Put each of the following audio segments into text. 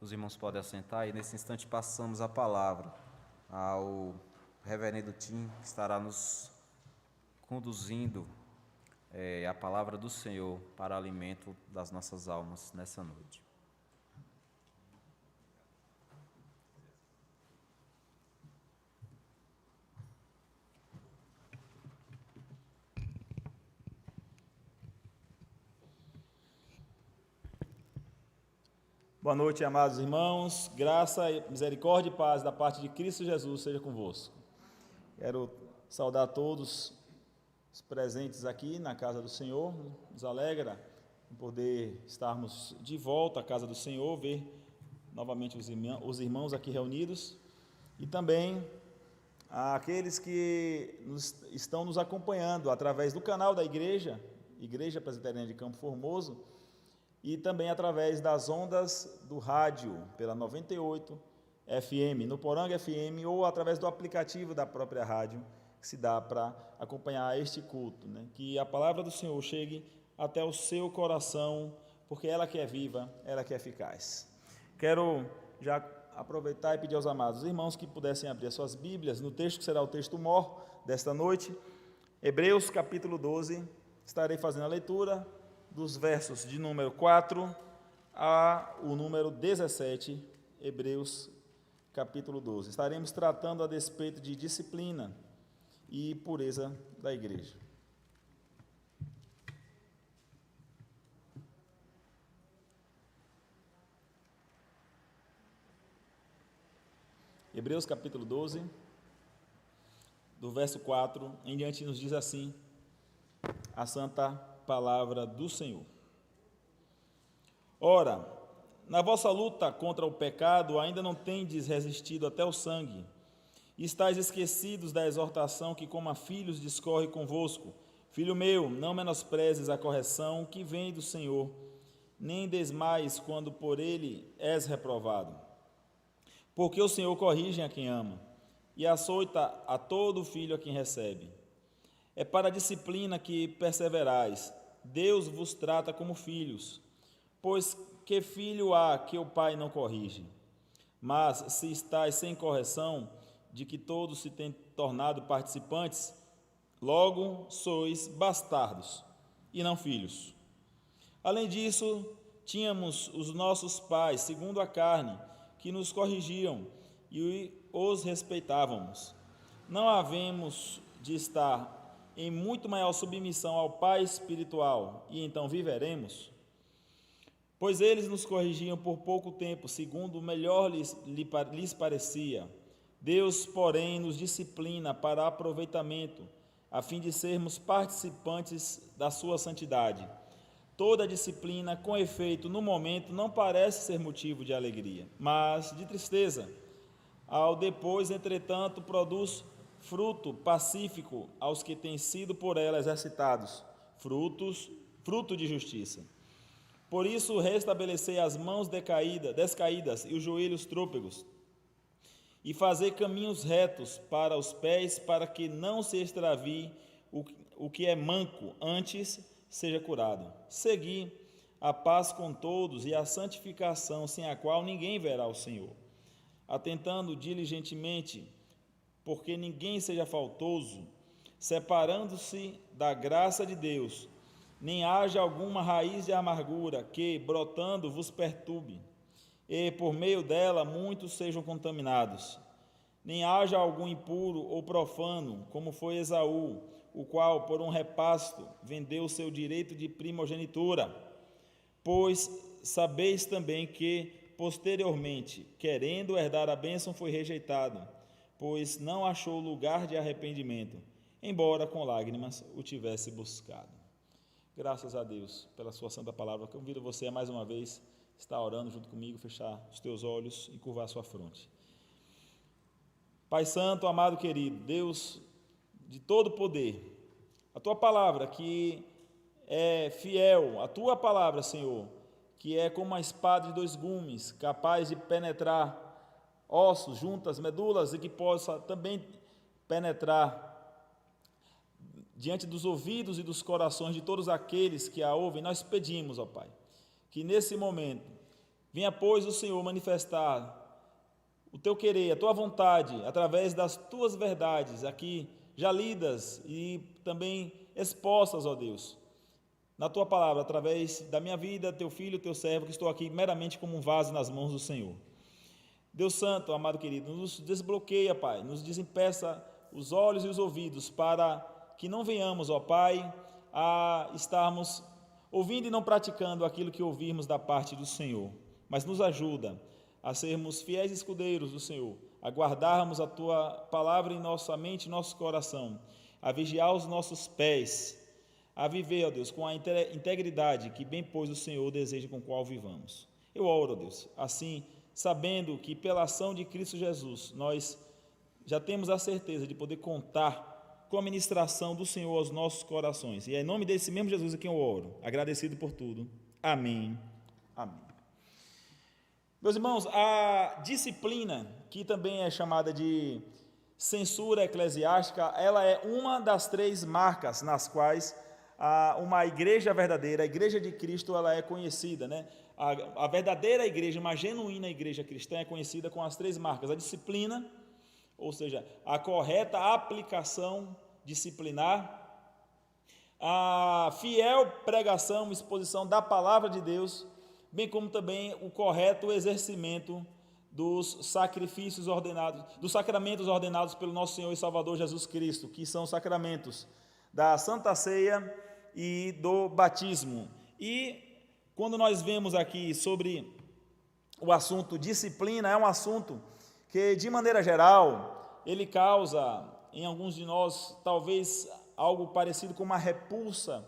Os irmãos podem assentar e nesse instante passamos a palavra ao reverendo Tim, que estará nos conduzindo a palavra do Senhor para alimento das nossas almas nessa noite. Boa noite, amados irmãos. Graça, misericórdia e paz da parte de Cristo Jesus seja convosco. Quero saudar todos os presentes aqui na casa do Senhor. Nos alegra em poder estarmos de volta à casa do Senhor, ver novamente os irmãos aqui reunidos e também àqueles que estão nos acompanhando através do canal da Igreja Presbiteriana de Campo Formoso, e também através das ondas do rádio, pela 98 FM, no Poranga FM, ou através do aplicativo da própria rádio, que se dá para acompanhar este culto, né? Que a palavra do Senhor chegue até o seu coração, porque ela que é viva, ela que é eficaz. Quero já aproveitar e pedir aos amados irmãos que pudessem abrir as suas Bíblias no texto que será o texto mor desta noite, Hebreus capítulo 12, estarei fazendo a leitura dos versos de número 4 a o número 17, Hebreus capítulo 12. Estaremos tratando a despeito de disciplina e pureza da igreja. Hebreus capítulo 12, do verso 4 em diante, nos diz assim a santa palavra do Senhor. Ora, na vossa luta contra o pecado ainda não tendes resistido até o sangue, e estáis esquecidos da exortação que como a filhos discorre convosco. Filho meu, não menosprezes a correção que vem do Senhor, nem desmaies quando por ele és reprovado. Porque o Senhor corrige a quem ama, e açoita a todo filho a quem recebe. É para a disciplina que perseverais. Deus vos trata como filhos, pois que filho há que o pai não corrige? Mas se estáis sem correção, de que todos se têm tornado participantes, logo sois bastardos e não filhos. Além disso, tínhamos os nossos pais, segundo a carne, que nos corrigiam e os respeitávamos. Não havemos de estar em muito maior submissão ao Pai espiritual, e então viveremos? Pois eles nos corrigiam por pouco tempo, segundo o melhor lhes parecia. Deus, porém, nos disciplina para aproveitamento, a fim de sermos participantes da sua santidade. Toda disciplina, com efeito, no momento, não parece ser motivo de alegria, mas de tristeza. Ao depois, entretanto, produz fruto pacífico aos que têm sido por ela exercitados, fruto de justiça. Por isso, restabelecei as mãos descaídas e os joelhos trôpegos, e fazei caminhos retos para os pés, para que não se extravie o que é manco, antes seja curado. Segui a paz com todos e a santificação, sem a qual ninguém verá o Senhor. Atentando diligentemente, porque ninguém seja faltoso, separando-se da graça de Deus, nem haja alguma raiz de amargura que, brotando, vos perturbe, e por meio dela muitos sejam contaminados. Nem haja algum impuro ou profano, como foi Esaú, o qual, por um repasto, vendeu o seu direito de primogenitura. Pois sabeis também que, posteriormente, querendo herdar a bênção, foi rejeitado, pois não achou lugar de arrependimento, embora com lágrimas o tivesse buscado. Graças a Deus pela sua santa palavra. Convido você a mais uma vez estar orando junto comigo, fechar os teus olhos e curvar a sua fronte. Pai santo, amado, querido, Deus de todo poder, a tua palavra que é fiel, a tua palavra, Senhor, que é como uma espada de dois gumes, capaz de penetrar ossos, juntas, medulas, e que possa também penetrar diante dos ouvidos e dos corações de todos aqueles que a ouvem. Nós pedimos, ó Pai, que nesse momento Venha, pois, o Senhor manifestar o teu querer, a tua vontade, através das tuas verdades, aqui já lidas e também expostas, ó Deus, na tua palavra, através da minha vida, teu filho, teu servo, que estou aqui meramente como um vaso nas mãos do Senhor. Deus Santo, amado querido, nos desbloqueia, Pai, nos desempeça os olhos e os ouvidos para que não venhamos, ó Pai, a estarmos ouvindo e não praticando aquilo que ouvirmos da parte do Senhor, mas nos ajuda a sermos fiéis escudeiros do Senhor, a guardarmos a Tua palavra em nossa mente e nosso coração, a vigiar os nossos pés, a viver, ó Deus, com a integridade que bem pois o Senhor deseja com qual vivamos. Eu oro, ó Deus, assim, sabendo que pela ação de Cristo Jesus, nós já temos a certeza de poder contar com a ministração do Senhor aos nossos corações. E é em nome desse mesmo Jesus a quem eu oro, agradecido por tudo. Amém. Amém. Meus irmãos, a disciplina, que também é chamada de censura eclesiástica, ela é uma das 3 marcas nas quais uma igreja verdadeira, a igreja de Cristo, ela é conhecida, né? A verdadeira igreja, uma genuína igreja cristã é conhecida com as 3 marcas: a disciplina, ou seja, a correta aplicação disciplinar, a fiel pregação, exposição da palavra de Deus, bem como também o correto exercimento dos sacrifícios ordenados, dos sacramentos ordenados pelo nosso Senhor e Salvador Jesus Cristo, que são os sacramentos da Santa Ceia e do batismo. E quando nós vemos aqui sobre o assunto disciplina, é um assunto que, de maneira geral, ele causa em alguns de nós, talvez, algo parecido com uma repulsa,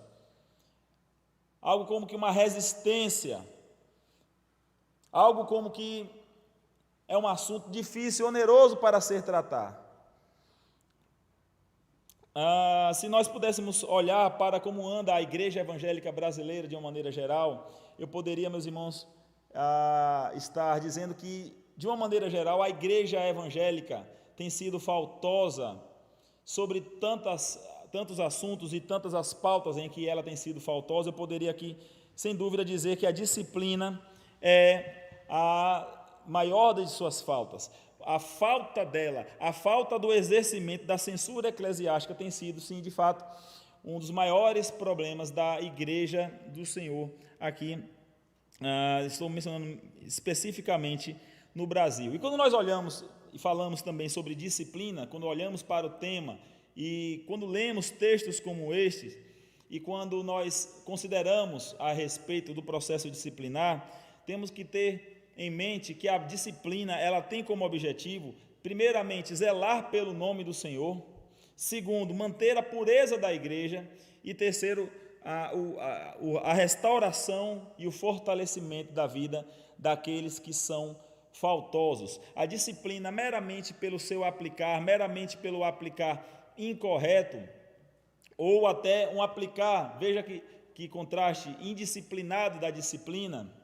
algo como que uma resistência, algo como que é um assunto difícil, oneroso para ser tratado. Se nós pudéssemos olhar para como anda a igreja evangélica brasileira de uma maneira geral, eu poderia, meus irmãos, estar dizendo que, de uma maneira geral, a igreja evangélica tem sido faltosa sobre tantos assuntos e tantas as pautas em que ela tem sido faltosa. Eu poderia aqui, sem dúvida, dizer que a disciplina é a maior de suas faltas. A falta dela, a falta do exercimento da censura eclesiástica tem sido, sim, de fato, um dos maiores problemas da igreja do Senhor aqui. Estou mencionando especificamente no Brasil. E quando nós olhamos e falamos também sobre disciplina, quando olhamos para o tema e quando lemos textos como estes, e quando nós consideramos a respeito do processo disciplinar, temos que ter em mente que a disciplina, ela tem como objetivo, primeiramente, zelar pelo nome do Senhor, segundo, manter a pureza da igreja, e terceiro, a restauração e o fortalecimento da vida daqueles que são faltosos. A disciplina, meramente pelo seu aplicar, meramente pelo aplicar incorreto, ou até um aplicar, veja que contraste, indisciplinado da disciplina,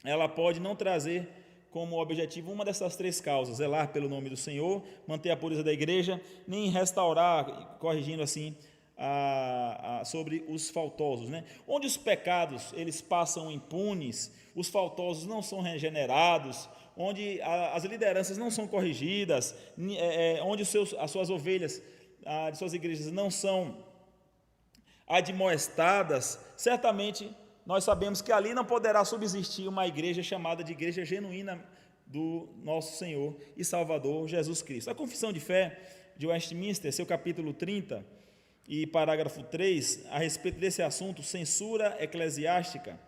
ela pode não trazer como objetivo uma dessas 3 causas: zelar pelo nome do Senhor, manter a pureza da igreja, nem restaurar, corrigindo assim, sobre os faltosos, né? Onde os pecados eles passam impunes, os faltosos não são regenerados, onde as lideranças não são corrigidas, onde as suas ovelhas de suas igrejas não são admoestadas, certamente nós sabemos que ali não poderá subsistir uma igreja chamada de igreja genuína do nosso Senhor e Salvador Jesus Cristo. A Confissão de Fé de Westminster, seu capítulo 30 e parágrafo 3, a respeito desse assunto, censura eclesiástica,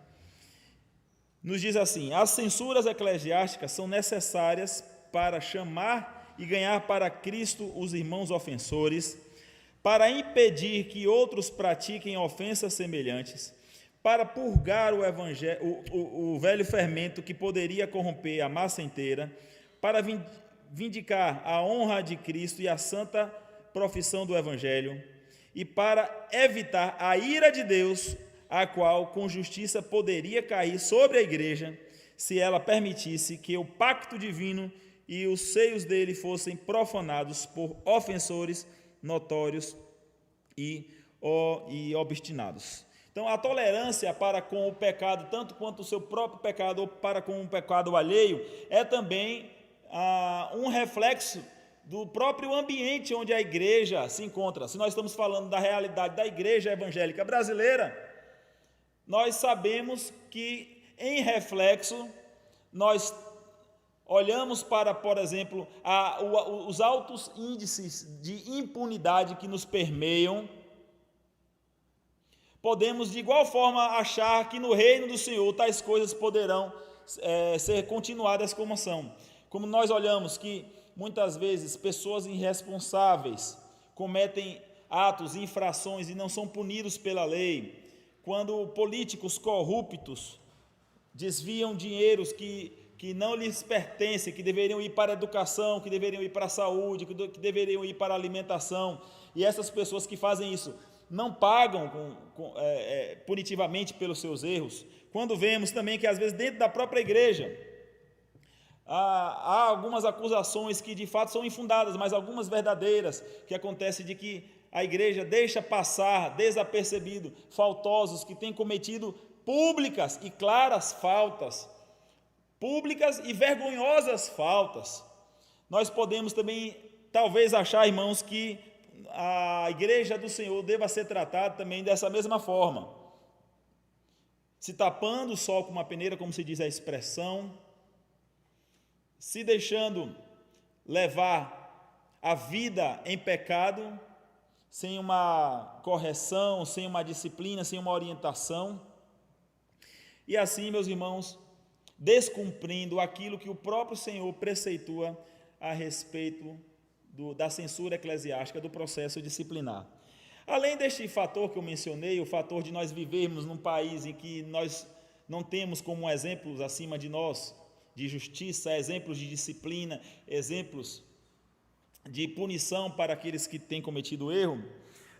nos diz assim: as censuras eclesiásticas são necessárias para chamar e ganhar para Cristo os irmãos ofensores, para impedir que outros pratiquem ofensas semelhantes, para purgar o velho fermento que poderia corromper a massa inteira, para vindicar a honra de Cristo e a santa profissão do Evangelho, e para evitar a ira de Deus, a qual com justiça poderia cair sobre a igreja, se ela permitisse que o pacto divino e os seios dele fossem profanados por ofensores notórios e obstinados. Então, a tolerância para com o pecado, tanto quanto o seu próprio pecado ou para com o pecado alheio, é também um reflexo do próprio ambiente onde a igreja se encontra. Se nós estamos falando da realidade da igreja evangélica brasileira, nós sabemos que, em reflexo, nós olhamos para, por exemplo, os altos índices de impunidade que nos permeiam. Podemos, de igual forma, achar que no reino do Senhor tais coisas poderão ser continuadas como são. Como nós olhamos que, muitas vezes, pessoas irresponsáveis cometem atos, infrações e não são punidos pela lei. Quando políticos corruptos desviam dinheiros que não lhes pertencem, que deveriam ir para a educação, que deveriam ir para a saúde, que deveriam ir para a alimentação, e essas pessoas que fazem isso não pagam punitivamente pelos seus erros. Quando vemos também que, às vezes, dentro da própria igreja, há algumas acusações que de fato são infundadas, mas algumas verdadeiras, que acontece de que a igreja deixa passar desapercebido faltosos que têm cometido públicas e claras faltas, públicas e vergonhosas faltas. Nós podemos também, talvez, achar, irmãos, que a igreja do Senhor deva ser tratada também dessa mesma forma, se tapando o sol com uma peneira, como se diz a expressão, se deixando levar a vida em pecado, sem uma correção, sem uma disciplina, sem uma orientação, e assim, meus irmãos, descumprindo aquilo que o próprio Senhor preceitua a respeito da censura eclesiástica, do processo disciplinar. Além deste fator que eu mencionei, o fator de nós vivermos num país em que nós não temos como exemplos acima de nós de justiça, exemplos de disciplina, exemplos de punição para aqueles que têm cometido erro,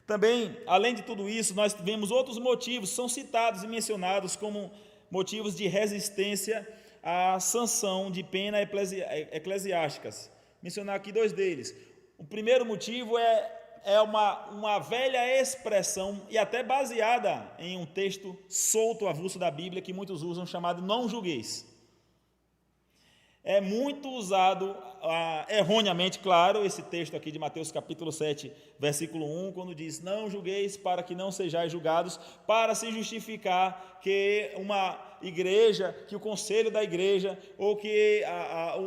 também, além de tudo isso, nós vemos outros motivos, são citados e mencionados como motivos de resistência à sanção de pena eclesiásticas. Mencionar aqui dois deles. O primeiro motivo é uma velha expressão, e até baseada em um texto solto, avulso da Bíblia, que muitos usam, chamado não julgueis. É muito usado, erroneamente, claro, esse texto aqui de Mateus capítulo 7, versículo 1, quando diz, não julgueis para que não sejais julgados, para se justificar que uma igreja, que o conselho da igreja, ou que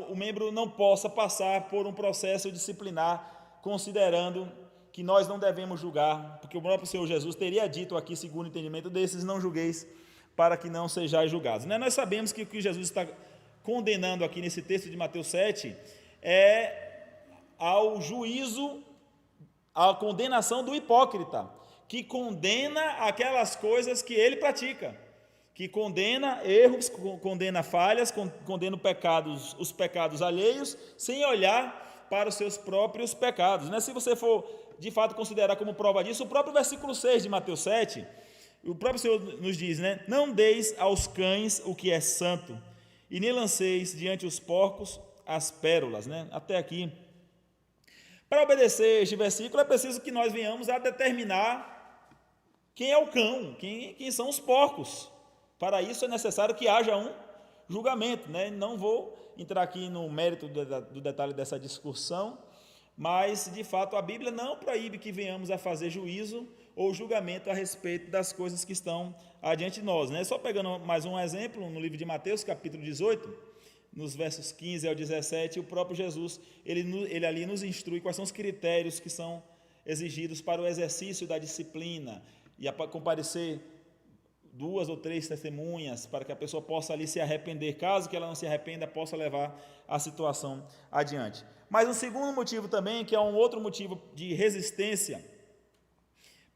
o membro não possa passar por um processo disciplinar, considerando que nós não devemos julgar, porque o próprio Senhor Jesus teria dito aqui, segundo o entendimento desses, não julgueis para que não sejais julgados. Nós sabemos que o que Jesus está condenando aqui nesse texto de Mateus 7 é ao juízo, à condenação do hipócrita, que condena aquelas coisas que ele pratica, que condena erros, condena falhas, condena os pecados alheios, sem olhar para os seus próprios pecados. Se você for de fato considerar como prova disso, o próprio versículo 6 de Mateus 7, o próprio Senhor nos diz, não deis aos cães o que é santo, e nem lanceis diante os porcos as pérolas. Até aqui. Para obedecer este versículo, é preciso que nós venhamos a determinar quem é o cão, quem são os porcos. Para isso é necessário que haja um julgamento. Não vou entrar aqui no mérito do detalhe dessa discussão, mas, de fato, a Bíblia não proíbe que venhamos a fazer juízo ou julgamento a respeito das coisas que estão adiante de nós. Só pegando mais um exemplo, no livro de Mateus, capítulo 18, nos versos 15 ao 17, o próprio Jesus, ele ali nos instrui quais são os critérios que são exigidos para o exercício da disciplina, e a comparecer 2 ou 3 testemunhas, para que a pessoa possa ali se arrepender, caso que ela não se arrependa, possa levar a situação adiante. Mas um segundo motivo também, que é um outro motivo de resistência,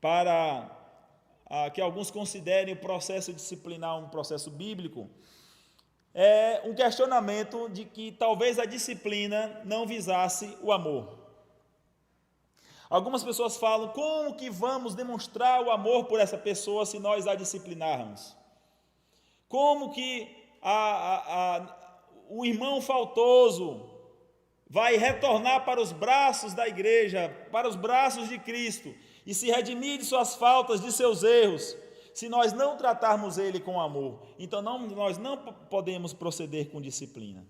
para que alguns considerem o processo disciplinar um processo bíblico, é um questionamento de que talvez a disciplina não visasse o amor. Algumas pessoas falam, como que vamos demonstrar o amor por essa pessoa se nós a disciplinarmos? Como que o irmão faltoso vai retornar para os braços da igreja, para os braços de Cristo, e se redimir de suas faltas, de seus erros, se nós não tratarmos ele com amor, então nós não podemos proceder com disciplina.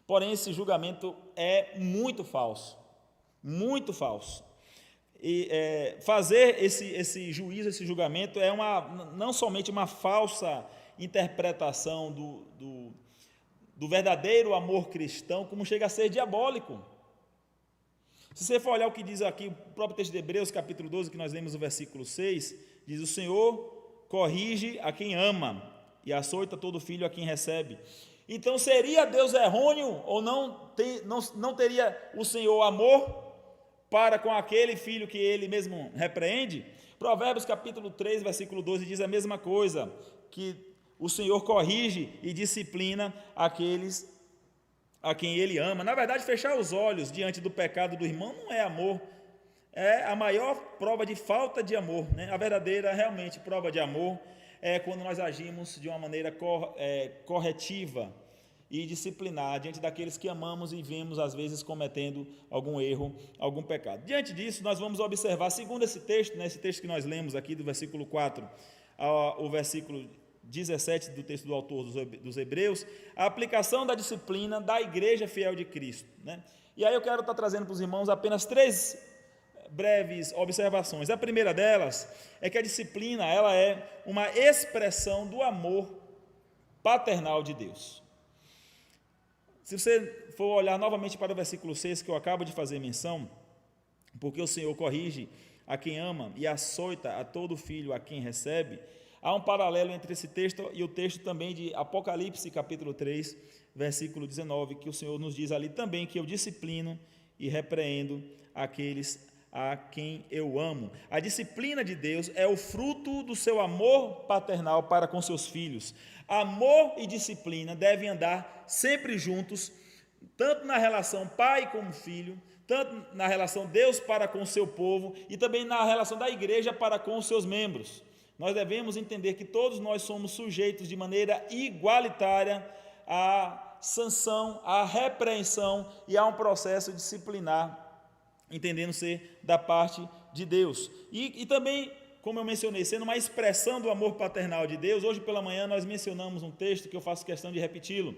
Porém, esse julgamento é muito falso, muito falso. E fazer esse juízo, esse julgamento, não somente uma falsa interpretação do verdadeiro amor cristão, como chega a ser diabólico. Se você for olhar o que diz aqui, o próprio texto de Hebreus, capítulo 12, que nós lemos no versículo 6, diz: o Senhor corrige a quem ama e açoita todo filho a quem recebe. Então, seria Deus errôneo ou não teria o Senhor amor para com aquele filho que ele mesmo repreende? Provérbios capítulo 3, versículo 12 diz a mesma coisa, que o Senhor corrige e disciplina aqueles a quem ele ama. Na verdade, fechar os olhos diante do pecado do irmão não é amor, é a maior prova de falta de amor, né? A verdadeira, realmente, prova de amor é quando nós agimos de uma maneira corretiva e disciplinar diante daqueles que amamos e vemos, às vezes, cometendo algum erro, algum pecado. Diante disso, nós vamos observar, segundo esse texto, né, esse texto que nós lemos aqui, do versículo 4 ao versículo 17 do texto do autor dos Hebreus, a aplicação da disciplina da igreja fiel de Cristo, né? E aí eu quero estar trazendo para os irmãos apenas 3 breves observações. A primeira delas é que a disciplina, ela é uma expressão do amor paternal de Deus. Se você for olhar novamente para o versículo 6, que eu acabo de fazer menção, porque o Senhor corrige a quem ama e açoita a todo filho a quem recebe, há um paralelo entre esse texto e o texto também de Apocalipse, capítulo 3, versículo 19, que o Senhor nos diz ali também que eu disciplino e repreendo aqueles a quem eu amo. A disciplina de Deus é o fruto do seu amor paternal para com seus filhos. Amor e disciplina devem andar sempre juntos, tanto na relação pai como filho, tanto na relação Deus para com o seu povo e também na relação da igreja para com os seus membros. Nós devemos entender que todos nós somos sujeitos de maneira igualitária à sanção, à repreensão e a um processo disciplinar, entendendo ser da parte de Deus. E também, como eu mencionei, sendo uma expressão do amor paternal de Deus, hoje pela manhã nós mencionamos um texto que eu faço questão de repeti-lo,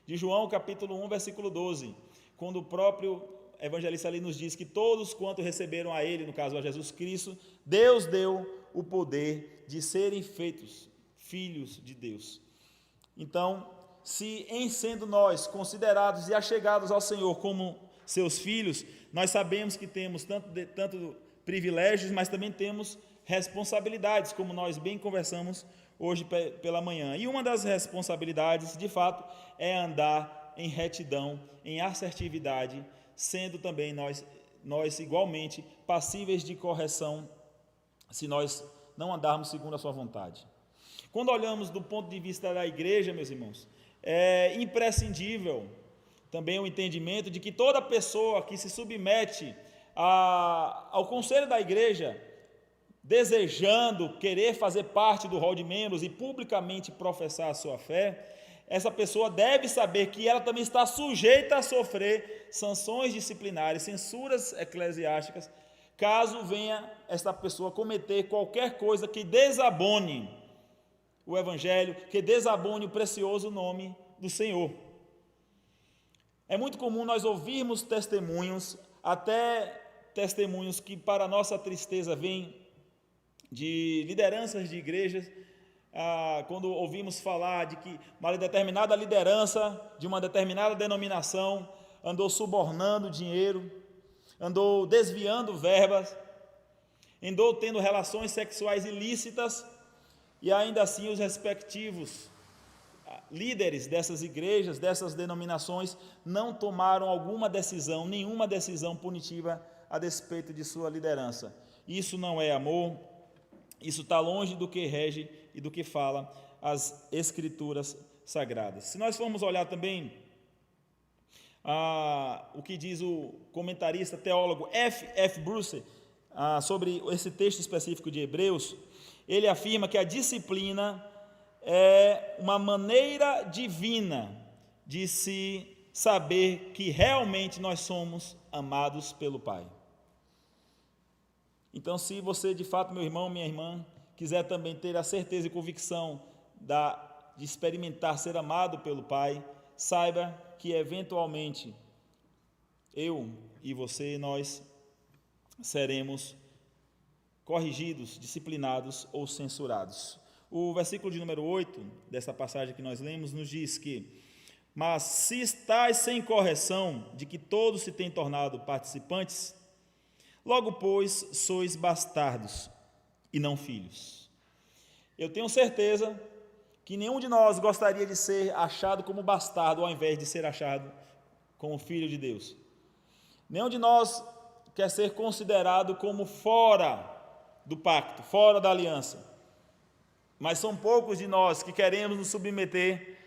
de João capítulo 1, versículo 12, quando o próprio evangelista ali nos diz que todos quanto receberam a ele, no caso a Jesus Cristo, Deus deu o poder de serem feitos filhos de Deus. Então, se em sendo nós considerados e achegados ao Senhor como seus filhos, nós sabemos que temos tanto privilégios, mas também temos responsabilidades, como nós bem conversamos hoje pela manhã. E uma das responsabilidades, de fato, é andar em retidão, em assertividade, sendo também nós igualmente passíveis de correção, se nós não andarmos segundo a sua vontade. Quando olhamos do ponto de vista da igreja, meus irmãos, é imprescindível também o entendimento de que toda pessoa que se submete ao conselho da igreja, desejando querer fazer parte do rol de membros e publicamente professar a sua fé, essa pessoa deve saber que ela também está sujeita a sofrer sanções disciplinares, censuras eclesiásticas, caso venha essa pessoa cometer qualquer coisa que desabone o Evangelho, que desabone o precioso nome do Senhor. É muito comum nós ouvirmos testemunhos, até testemunhos que, para nossa tristeza, vêm de lideranças de igrejas, quando ouvimos falar de que uma determinada liderança de uma determinada denominação andou subornando dinheiro, andou desviando verbas, andou tendo relações sexuais ilícitas, e ainda assim os respectivos líderes dessas igrejas, dessas denominações, não tomaram nenhuma decisão punitiva a despeito de sua liderança. Isso não é amor, isso está longe do que rege e do que fala as Escrituras Sagradas. Se nós formos olhar também o que diz o comentarista, teólogo F. Bruce, sobre esse texto específico de Hebreus, ele afirma que a disciplina é uma maneira divina de se saber que realmente nós somos amados pelo Pai. Então, se você de fato, meu irmão, minha irmã, quiser também ter a certeza e convicção de experimentar ser amado pelo Pai, saiba que eventualmente eu e você, nós seremos corrigidos, disciplinados ou censurados. O versículo de número 8 dessa passagem que nós lemos nos diz que: mas se estáis sem correção, de que todos se têm tornado participantes, logo, pois, sois bastardos e não filhos. Eu tenho certeza que nenhum de nós gostaria de ser achado como bastardo, ao invés de ser achado como filho de Deus. Nenhum de nós quer ser considerado como fora do pacto, fora da aliança. Mas são poucos de nós que queremos nos submeter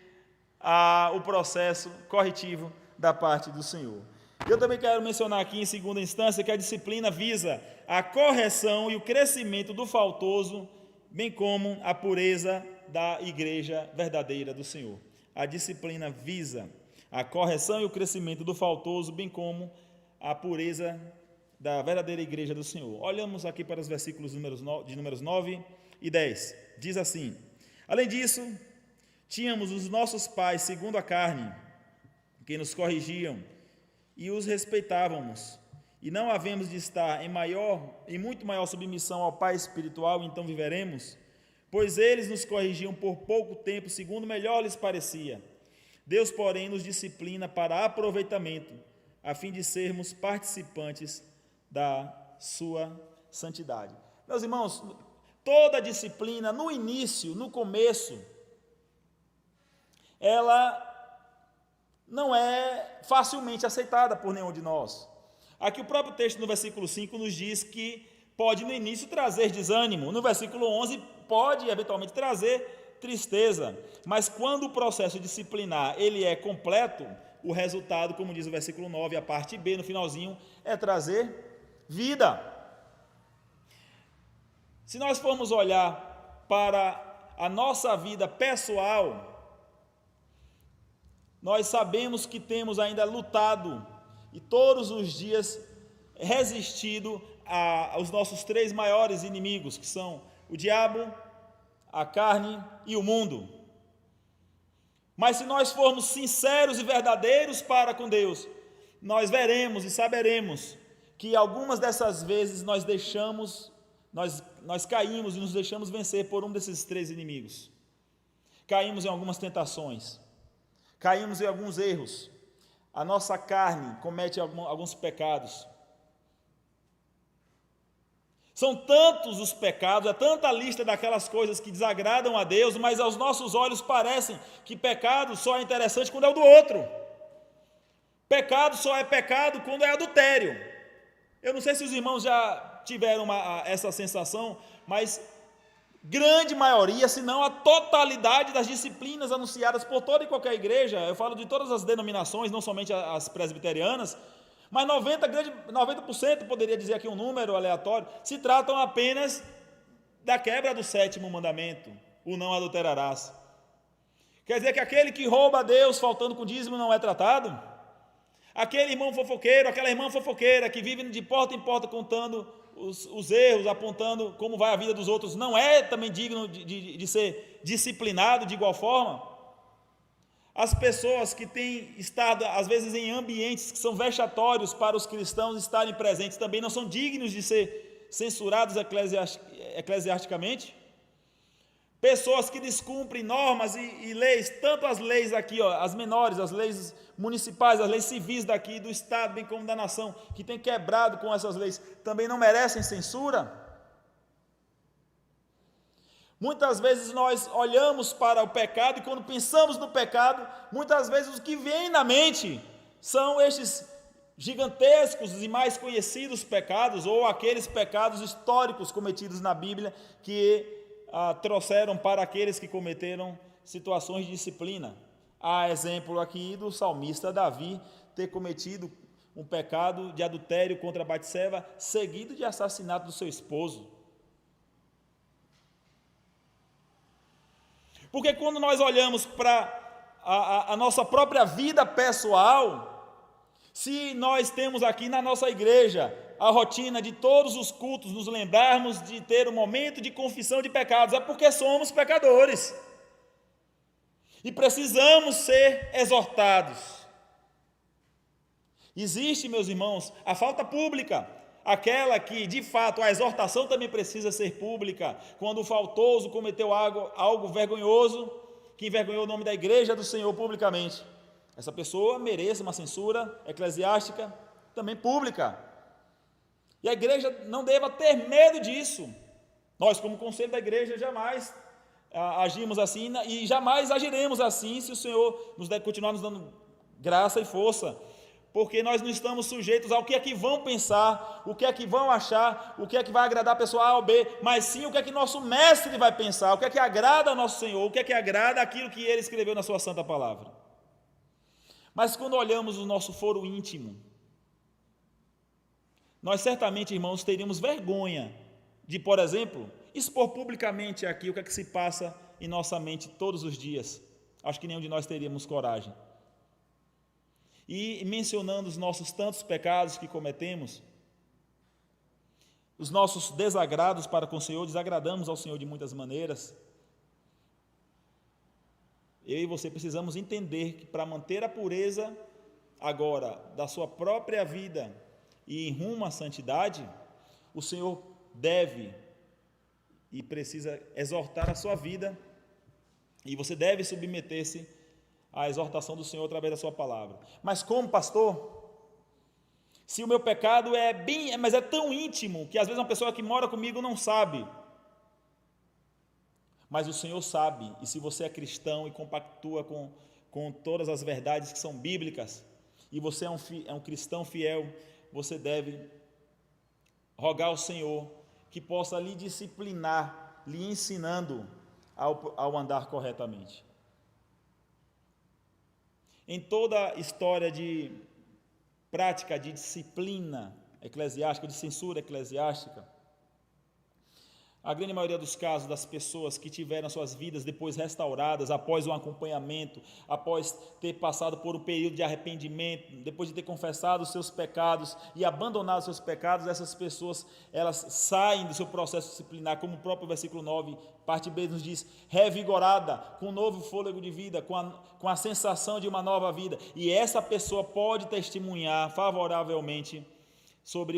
ao processo corretivo da parte do Senhor. Eu também quero mencionar aqui, em segunda instância, que a disciplina visa a correção e o crescimento do faltoso, bem como a pureza da igreja verdadeira do Senhor. A disciplina visa a correção e o crescimento do faltoso, bem como a pureza da verdadeira igreja do Senhor. Olhamos aqui para os versículos de números 9 e 10. Diz assim: além disso, tínhamos os nossos pais, segundo a carne, que nos corrigiam, e os respeitávamos, e não havemos de estar em muito maior submissão ao Pai espiritual, então viveremos, pois eles nos corrigiam por pouco tempo, segundo melhor lhes parecia. Deus, porém, nos disciplina para aproveitamento, a fim de sermos participantes da sua santidade. Meus irmãos, toda disciplina, no início, no começo, ela não é facilmente aceitada por nenhum de nós. Aqui o próprio texto no versículo 5 nos diz que pode no início trazer desânimo, no versículo 11 pode eventualmente trazer tristeza, mas quando o processo disciplinar ele é completo, o resultado, como diz o versículo 9, a parte B no finalzinho, é trazer vida. Se nós formos olhar para a nossa vida pessoal, nós sabemos que temos ainda lutado e todos os dias resistido aos nossos três maiores inimigos, que são o diabo, a carne e o mundo. Mas se nós formos sinceros e verdadeiros para com Deus, nós veremos e saberemos que algumas dessas vezes nós caímos e nos deixamos vencer por um desses três inimigos. Caímos em algumas tentações, caímos em alguns erros, a nossa carne comete alguns pecados. São tantos os pecados, é tanta a lista daquelas coisas que desagradam a Deus, mas aos nossos olhos parecem que pecado só é interessante quando é o do outro. Pecado só é pecado quando é adultério. Eu não sei se os irmãos já tiveram essa sensação, mas grande maioria, se não a totalidade das disciplinas anunciadas por toda e qualquer igreja, eu falo de todas as denominações, não somente as presbiterianas, mas 90%, poderia dizer aqui um número aleatório, se tratam apenas da quebra do 7º mandamento, o não adulterarás. Quer dizer que aquele que rouba a Deus faltando com dízimo não é tratado? Aquele irmão fofoqueiro, aquela irmã fofoqueira que vive de porta em porta contando os erros, apontando como vai a vida dos outros, não é também digno de ser disciplinado de igual forma? As pessoas que têm estado, às vezes, em ambientes que são vexatórios para os cristãos estarem presentes, também não são dignos de ser censurados eclesiasticamente? Pessoas que descumprem normas e leis, tanto as leis aqui, as menores, as leis municipais, as leis civis daqui do Estado, bem como da nação, que tem quebrado com essas leis, também não merecem censura? Muitas vezes nós olhamos para o pecado e quando pensamos no pecado, muitas vezes o que vem na mente são estes gigantescos e mais conhecidos pecados, ou aqueles pecados históricos cometidos na Bíblia que trouxeram para aqueles que cometeram situações de disciplina. Há exemplo aqui do salmista Davi ter cometido um pecado de adultério contra Batseba, seguido de assassinato do seu esposo. Porque quando nós olhamos para a nossa própria vida pessoal, Se nós temos aqui na nossa igreja a rotina de todos os cultos nos lembrarmos de ter um momento de confissão de pecados, é porque somos pecadores e precisamos ser exortados. Existe, meus irmãos, a falta pública, aquela que, de fato, a exortação também precisa ser pública, quando o faltoso cometeu algo vergonhoso, que envergonhou o nome da igreja do Senhor publicamente. Essa pessoa merece uma censura eclesiástica também pública. E a igreja não deva ter medo disso. Nós, como conselho da igreja, jamais agimos assim e jamais agiremos assim se o Senhor nos deve continuar nos dando graça e força, porque nós não estamos sujeitos ao que é que vão pensar, o que é que vão achar, o que é que vai agradar a pessoa A ou B, mas sim o que é que nosso mestre vai pensar, o que é que agrada ao nosso Senhor, o que é que agrada aquilo que Ele escreveu na sua santa palavra. Mas quando olhamos o nosso foro íntimo, nós certamente, irmãos, teríamos vergonha de, por exemplo, expor publicamente aqui o que é que se passa em nossa mente todos os dias. Acho que nenhum de nós teríamos coragem. E mencionando os nossos tantos pecados que cometemos, os nossos desagrados para com o Senhor, desagradamos ao Senhor de muitas maneiras. Eu e você precisamos entender que para manter a pureza agora da sua própria vida e em rumo à santidade, o Senhor deve e precisa exortar a sua vida, e você deve submeter-se à exortação do Senhor através da sua palavra. Mas como pastor, se o meu pecado mas é tão íntimo que às vezes uma pessoa que mora comigo não sabe, mas o Senhor sabe, e se você é cristão e compactua com todas as verdades que são bíblicas, e você é um cristão fiel, você deve rogar ao Senhor que possa lhe disciplinar, lhe ensinando ao andar corretamente. Em toda história de prática de disciplina eclesiástica, de censura eclesiástica, a grande maioria dos casos das pessoas que tiveram suas vidas depois restauradas, após um acompanhamento, após ter passado por um período de arrependimento, depois de ter confessado os seus pecados e abandonado os seus pecados, essas pessoas, elas saem do seu processo disciplinar, como o próprio versículo 9, parte B nos diz, revigorada, com um novo fôlego de vida, com a sensação de uma nova vida, e essa pessoa pode testemunhar favoravelmente sobre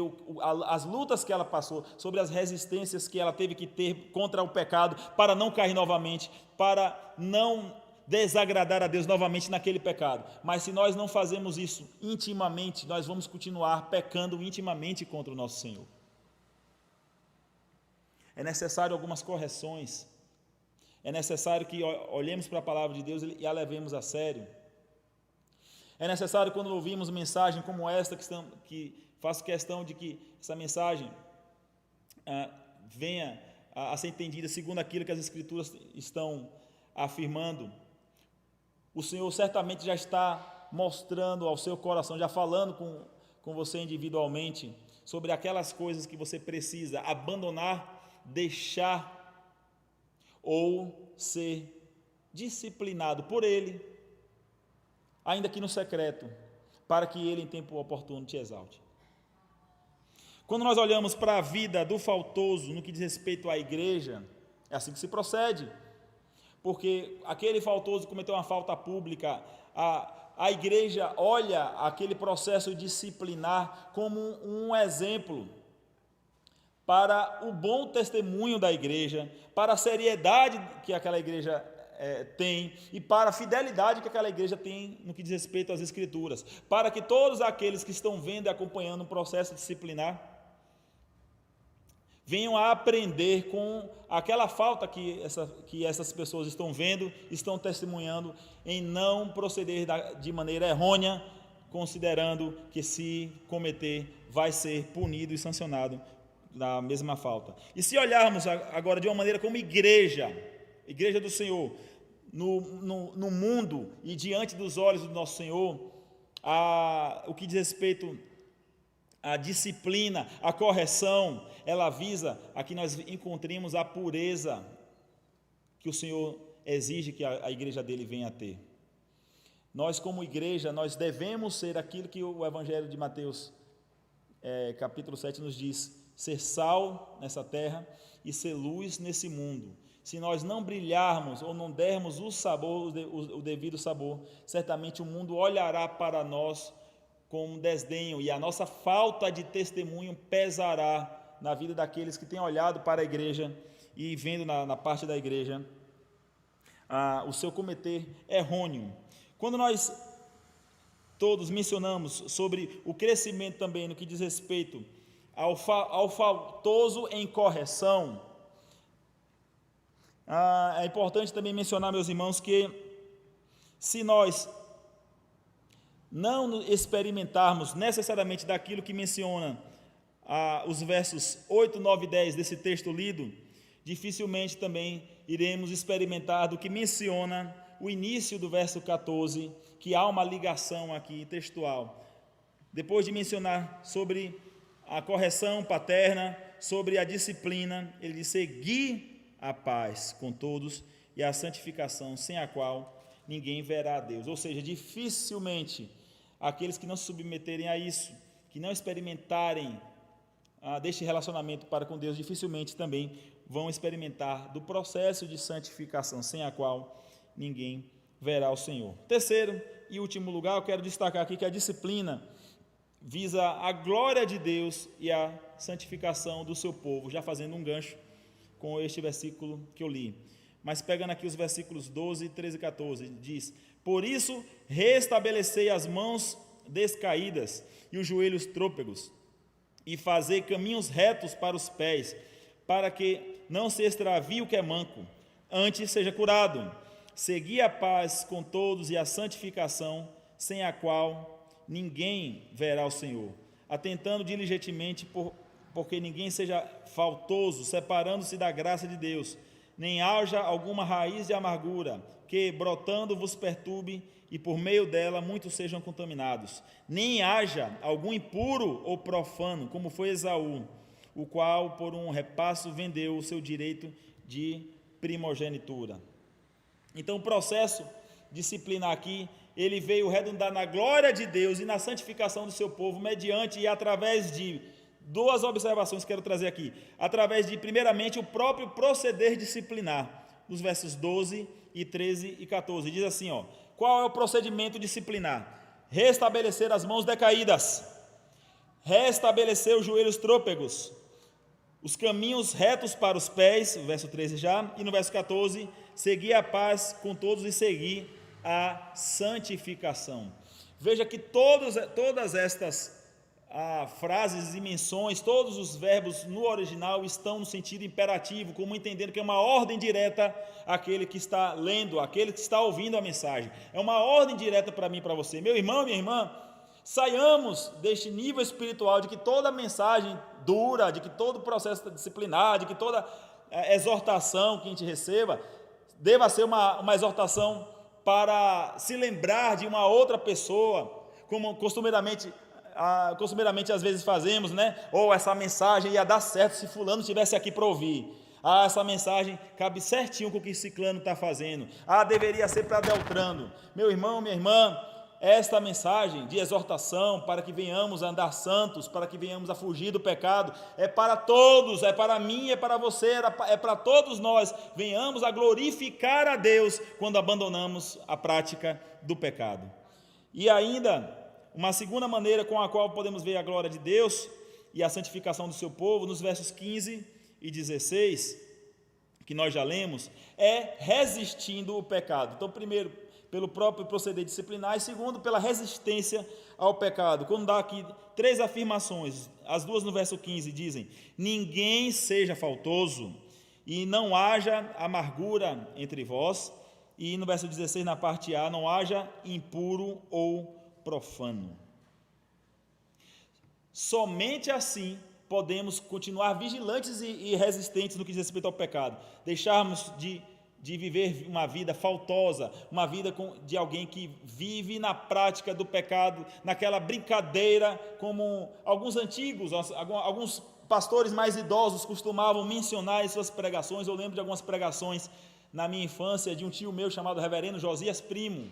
as lutas que ela passou, sobre as resistências que ela teve que ter contra o pecado, para não cair novamente, para não desagradar a Deus novamente naquele pecado. Mas se nós não fazemos isso intimamente, nós vamos continuar pecando intimamente contra o nosso Senhor. É necessário algumas correções, é necessário que olhemos para a palavra de Deus e a levemos a sério. É necessário, quando ouvimos mensagem como esta, que faço questão de que essa mensagem venha a ser entendida segundo aquilo que as Escrituras estão afirmando. O Senhor certamente já está mostrando ao seu coração, já falando com você individualmente, sobre aquelas coisas que você precisa abandonar, deixar ou ser disciplinado por Ele, ainda que no secreto, para que Ele em tempo oportuno te exalte. Quando nós olhamos para a vida do faltoso no que diz respeito à igreja, é assim que se procede, porque aquele faltoso cometeu uma falta pública, a igreja olha aquele processo disciplinar como um exemplo para o bom testemunho da igreja, para a seriedade que aquela igreja tem e para a fidelidade que aquela igreja tem no que diz respeito às Escrituras, para que todos aqueles que estão vendo e acompanhando o processo disciplinar venham a aprender com aquela falta que essas pessoas estão vendo, estão testemunhando, em não proceder de maneira errônea, considerando que se cometer vai ser punido e sancionado da mesma falta. E se olharmos agora de uma maneira como igreja do Senhor, no mundo e diante dos olhos do nosso Senhor, o que diz respeito à disciplina, à correção, ela visa a que nós encontremos a pureza que o Senhor exige que a igreja dele venha a ter. Nós, como igreja, nós devemos ser aquilo que o Evangelho de Mateus, capítulo 7, nos diz: ser sal nessa terra e ser luz nesse mundo. Se nós não brilharmos ou não dermos o sabor, o devido sabor, certamente o mundo olhará para nós com desdenho, e a nossa falta de testemunho pesará na vida daqueles que têm olhado para a igreja e vendo na parte da igreja o seu cometer errôneo. Quando nós todos mencionamos sobre o crescimento também no que diz respeito ao faltoso em correção, é importante também mencionar, meus irmãos, que se nós não experimentarmos necessariamente daquilo que menciona os versos 8, 9 e 10 desse texto lido, dificilmente também iremos experimentar do que menciona o início do verso 14, que há uma ligação aqui textual. Depois de mencionar sobre a correção paterna, sobre a disciplina, ele diz: segui a paz com todos e a santificação, sem a qual ninguém verá a Deus. Ou seja, dificilmente aqueles que não se submeterem a isso, que não experimentarem deste relacionamento para com Deus, dificilmente também vão experimentar do processo de santificação, sem a qual ninguém verá o Senhor. Terceiro e último lugar, eu quero destacar aqui que a disciplina visa a glória de Deus e a santificação do seu povo, já fazendo um gancho com este versículo que eu li. Mas pegando aqui os versículos 12, 13 e 14, diz: por isso restabelecei as mãos descaídas e os joelhos trôpegos, e fazei caminhos retos para os pés, para que não se extravie o que é manco, antes seja curado. Segui a paz com todos e a santificação, sem a qual ninguém verá o Senhor, atentando diligentemente porque ninguém seja faltoso, separando-se da graça de Deus, nem haja alguma raiz de amargura, que brotando vos perturbe, e por meio dela muitos sejam contaminados. Nem haja algum impuro ou profano, como foi Esaú, o qual por um repasso vendeu o seu direito de primogenitura. Então o processo disciplinar aqui, ele veio redundar na glória de Deus e na santificação do seu povo, mediante e através de duas observações que quero trazer aqui. Através de, primeiramente, o próprio proceder disciplinar, nos versos 12 e 13 e 14. Diz assim, qual é o procedimento disciplinar? Restabelecer as mãos decaídas, restabelecer os joelhos trôpegos, os caminhos retos para os pés, no verso 13 já, e no verso 14, seguir a paz com todos e seguir a santificação. Veja que todas estas frases e menções, todos os verbos no original estão no sentido imperativo, como entendendo que é uma ordem direta àquele que está lendo, àquele que está ouvindo a mensagem. É uma ordem direta para mim e para você. Meu irmão, minha irmã, saiamos deste nível espiritual de que toda mensagem dura, de que todo processo disciplinar, de que toda exortação que a gente receba deva ser uma exortação para se lembrar de uma outra pessoa, como costumeiramente às vezes fazemos, né? Ou essa mensagem ia dar certo se fulano estivesse aqui para ouvir. Essa mensagem cabe certinho com o que ciclano está fazendo. Deveria ser para Beltrano. Meu irmão, minha irmã, esta mensagem de exortação para que venhamos a andar santos, para que venhamos a fugir do pecado, é para todos, é para mim, é para você, é para todos nós. Venhamos a glorificar a Deus quando abandonamos a prática do pecado. E ainda, uma segunda maneira com a qual podemos ver a glória de Deus e a santificação do seu povo, nos versos 15 e 16, que nós já lemos, é resistindo o pecado. Então, primeiro, pelo próprio proceder disciplinar, e segundo, pela resistência ao pecado. Quando dá aqui três afirmações, as duas no verso 15 dizem: ninguém seja faltoso e não haja amargura entre vós, e no verso 16, na parte A, não haja impuro ou profano. Somente assim podemos continuar vigilantes e resistentes no que diz respeito ao pecado, deixarmos de viver uma vida faltosa, uma vida de alguém que vive na prática do pecado, naquela brincadeira, como alguns antigos, alguns pastores mais idosos costumavam mencionar em suas pregações. Eu lembro de algumas pregações na minha infância de um tio meu chamado reverendo Josias Primo,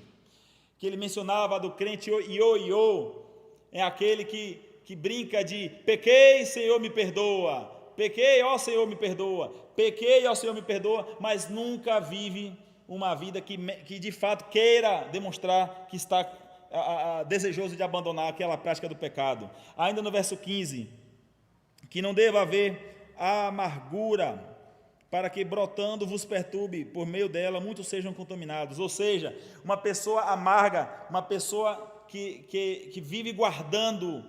que ele mencionava do crente ioiô, é aquele que brinca de pequei, Senhor me perdoa, pequei, ó Senhor me perdoa, pequei, ó Senhor me perdoa, mas nunca vive uma vida que de fato queira demonstrar que está desejoso de abandonar aquela prática do pecado. Ainda no verso 15, que não deva haver amargura, para que brotando vos perturbe, por meio dela muitos sejam contaminados. Ou seja, uma pessoa amarga, uma pessoa que vive guardando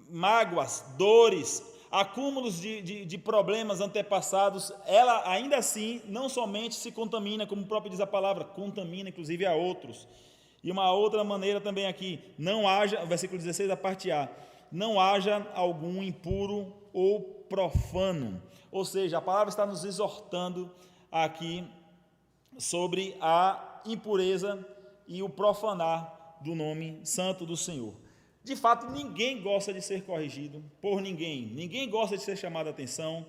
mágoas, dores, acúmulos de problemas antepassados, ela ainda assim não somente se contamina, como o próprio diz a palavra, contamina inclusive a outros. E uma outra maneira também aqui, não haja, versículo 16, a parte A, não haja algum impuro ou profano. Ou seja, a palavra está nos exortando aqui sobre a impureza e o profanar do nome santo do Senhor. De fato, ninguém gosta de ser corrigido por ninguém gosta de ser chamado a atenção,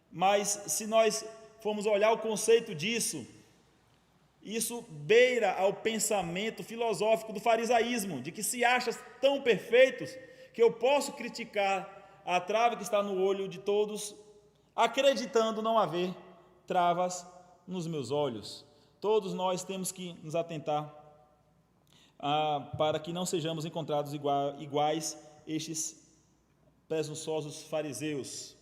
mas se nós formos olhar o conceito disso, isso beira ao pensamento filosófico do farisaísmo, de que se acha tão perfeitos que eu posso criticar a trava que está no olho de todos, acreditando não haver travas nos meus olhos. Todos nós temos que nos atentar para que não sejamos encontrados iguais estes presunçosos fariseus.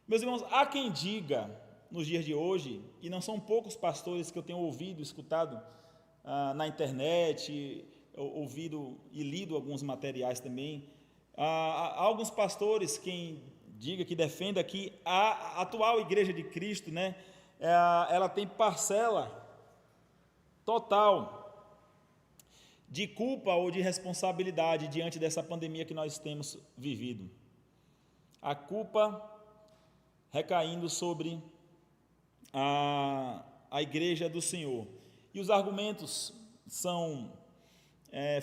Meus irmãos, há quem diga nos dias de hoje, e não são poucos pastores que eu tenho ouvido, escutado na internet, ouvido e lido alguns materiais também, há alguns pastores quem diga que defenda que a atual Igreja de Cristo, né, ela tem parcela total de culpa ou de responsabilidade diante dessa pandemia que nós temos vivido. A culpa recaindo sobre a Igreja do Senhor. E os argumentos são